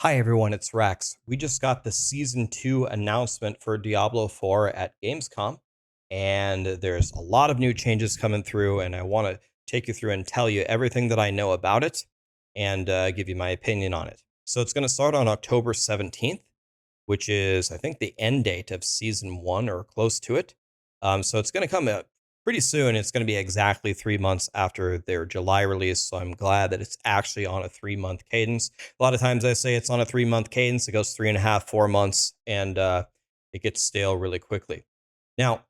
Hi everyone, it's Rex. We just got the Season 2 announcement for Diablo 4 at Gamescom, and there's a lot of new changes coming through, and I want to take you through and tell you everything that I know about it and give you my opinion on it. So it's going to start on October 17th, which is, I think, the end date of Season 1 or close to it. So it's going to come out pretty soon. It's going to be exactly 3 months after their July release. So I'm glad that it's actually on a 3 month cadence. A lot of times I say it's on a 3 month cadence. It goes 3.5, 4 months, and it gets stale really quickly. Now,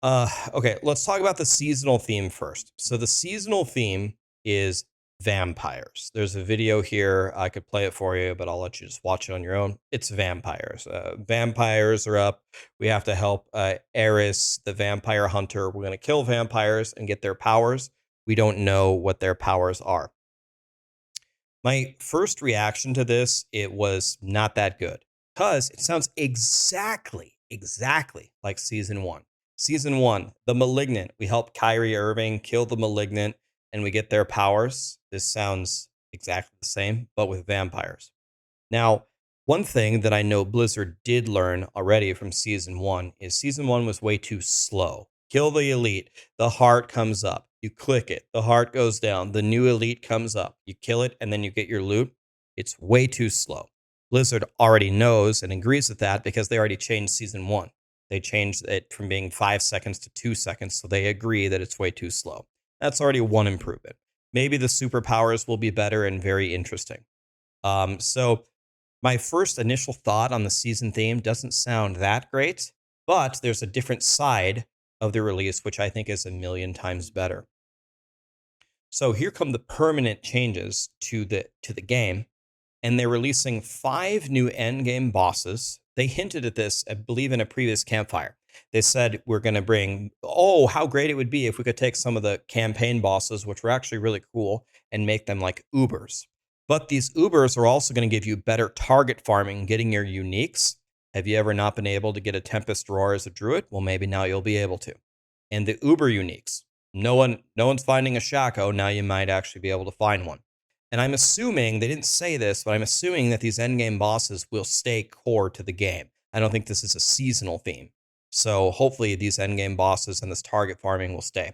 okay, let's talk about the seasonal theme first. So the seasonal theme is vampires. There's a video here. I could play it for you, but I'll let you just watch it on your own. It's vampires. Vampires are up. We have to help Eris, the vampire hunter. We're going to kill vampires and get their powers. We don't know what their powers are. My first reaction to this, it was not that good because it sounds exactly like season 1. Season 1, the Malignant. We help Kyrie Irving kill the Malignant and we get their powers. This sounds exactly the same, but with vampires. Now, one thing that I know Blizzard did learn already from season 1 is season 1 was way too slow. Kill the elite, the heart comes up. You click it, the heart goes down, the new elite comes up. You kill it, and then you get your loot. It's way too slow. Blizzard already knows and agrees with that because they already changed season 1. They changed it from being 5 seconds to 2 seconds, so they agree that it's way too slow. That's already one improvement. Maybe the superpowers will be better and very interesting. So my first initial thought on the season theme doesn't sound that great, but there's a different side of the release, which I think is a million times better. So here come the permanent changes to the game, and they're releasing 5 new endgame bosses. They hinted at this, I believe, in a previous campfire. They said we're going to bring, oh, how great it would be if we could take some of the campaign bosses, which were actually really cool, and make them like Ubers. But these Ubers are also going to give you better target farming, getting your uniques. Have you ever not been able to get a Tempest Roar as a druid? Well, maybe now you'll be able to. And the Uber uniques. No one's finding a Shaco. Now you might actually be able to find one. And I'm assuming, they didn't say this, but I'm assuming that these endgame bosses will stay core to the game. I don't think this is a seasonal theme. So hopefully these endgame bosses and this target farming will stay.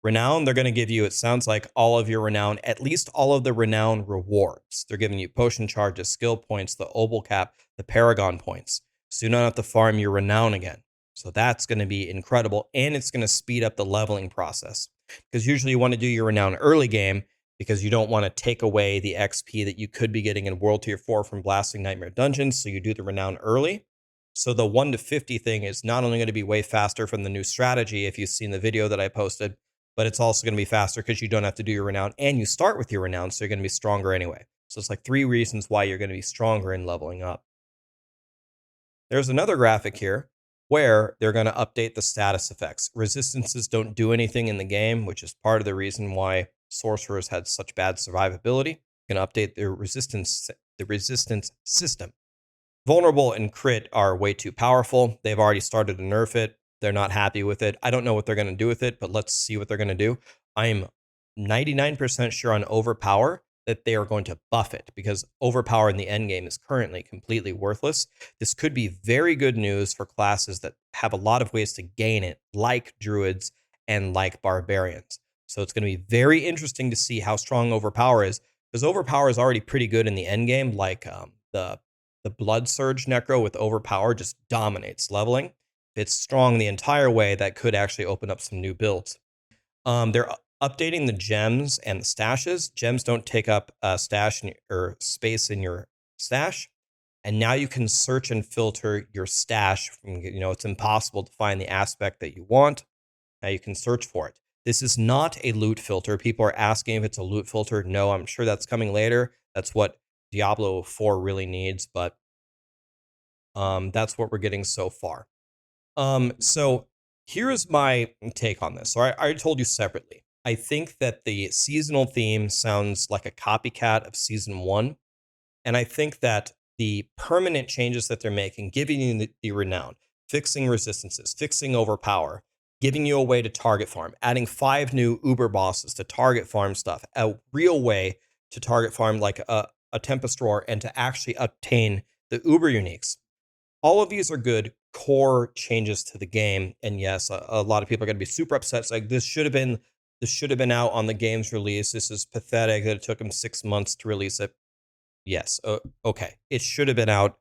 Renown, they're going to give you, it sounds like, all of your renown, at least all of the renown rewards. They're giving you potion charges, skill points, the obol cap, the paragon points. So you don't have to farm your renown again. So that's going to be incredible. And it's going to speed up the leveling process. Because usually you want to do your renown early game because you don't want to take away the XP that you could be getting in World Tier 4 from blasting Nightmare Dungeons. So you do the renown early. So the 1 to 50 thing is not only going to be way faster from the new strategy, if you've seen the video that I posted, but it's also going to be faster because you don't have to do your renown and you start with your renown, so you're going to be stronger anyway. So it's like 3 reasons why you're going to be stronger in leveling up. There's another graphic here where they're going to update the status effects. Resistances don't do anything in the game, which is part of the reason why sorcerers had such bad survivability. You can update the resistance system. Vulnerable and crit are way too powerful. They've already started to nerf it. They're not happy with it. I don't know what they're going to do with it, but let's see what they're going to do. I'm 99% sure on Overpower that they are going to buff it because Overpower in the end game is currently completely worthless. This could be very good news for classes that have a lot of ways to gain it, like Druids and like Barbarians. So it's going to be very interesting to see how strong Overpower is because Overpower is already pretty good in the end game, like the Blood Surge Necro with Overpower just dominates leveling. If it's strong the entire way, that could actually open up some new builds. They're updating the gems and the stashes. Gems don't take up stash or space in your stash. And now you can search and filter your stash. It's impossible to find the aspect that you want. Now you can search for it. This is not a loot filter. People are asking if it's a loot filter. No, I'm sure that's coming later. That's what Diablo 4 really needs, but that's what we're getting so far. So here's my take on this. So I told you separately. I think that the seasonal theme sounds like a copycat of season 1. And I think that the permanent changes that they're making, giving you the renown, fixing resistances, fixing overpower, giving you a way to target farm, adding 5 new Uber bosses to target farm stuff, a real way to target farm like a Tempest Roar and to actually obtain the Uber Uniques. All of these are good core changes to the game. And yes, a lot of people are going to be super upset. It's like, this should have been out on the game's release. This is pathetic that it took them 6 months to release it. Yes. Okay. It should have been out.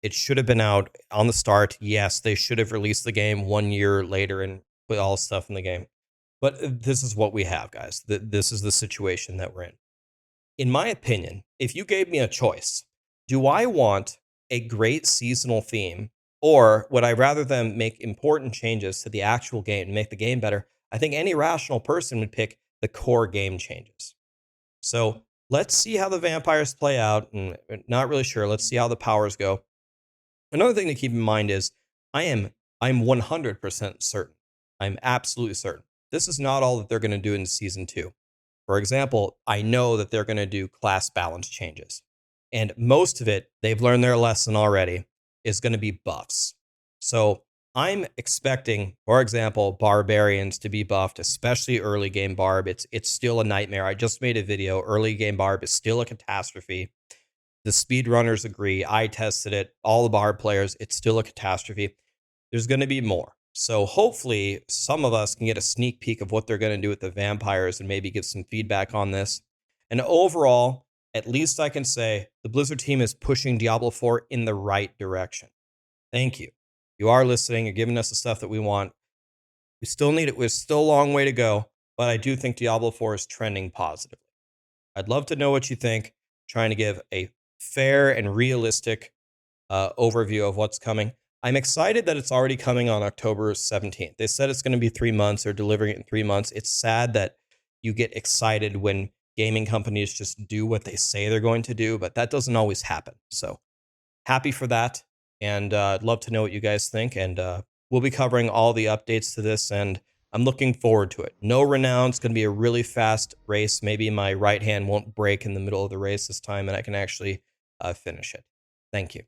It should have been out on the start. Yes, they should have released the game 1 year later and put all stuff in the game. But this is what we have, guys. This is the situation that we're in. In my opinion, if you gave me a choice, do I want a great seasonal theme, or would I rather them make important changes to the actual game and make the game better? I think any rational person would pick the core game changes. So let's see how the vampires play out. And not really sure. Let's see how the powers go. Another thing to keep in mind is I'm 100% certain. I'm absolutely certain. This is not all that they're going to do in season 2. For example, I know that they're going to do class balance changes. And most of it, they've learned their lesson already, is going to be buffs. So I'm expecting, for example, barbarians to be buffed, especially early game barb. It's still a nightmare. I just made a video. Early game barb is still a catastrophe. The speedrunners agree. I tested it. All the barb players, it's still a catastrophe. There's going to be more. So hopefully some of us can get a sneak peek of what they're going to do with the vampires and maybe get some feedback on this. And overall, at least I can say the Blizzard team is pushing Diablo 4 in the right direction. Thank you. You are listening. You're giving us the stuff that we want. We still need it. We're still a long way to go, but I do think Diablo 4 is trending positively. I'd love to know what you think. Trying to give a fair and realistic overview of what's coming. I'm excited that it's already coming on October 17th. They said it's going to be 3 months. They're delivering it in 3 months. It's sad that you get excited when gaming companies just do what they say they're going to do, but that doesn't always happen. So happy for that. And I'd love to know what you guys think. And we'll be covering all the updates to this, and I'm looking forward to it. No renown. It's going to be a really fast race. Maybe my right hand won't break in the middle of the race this time, and I can actually finish it. Thank you.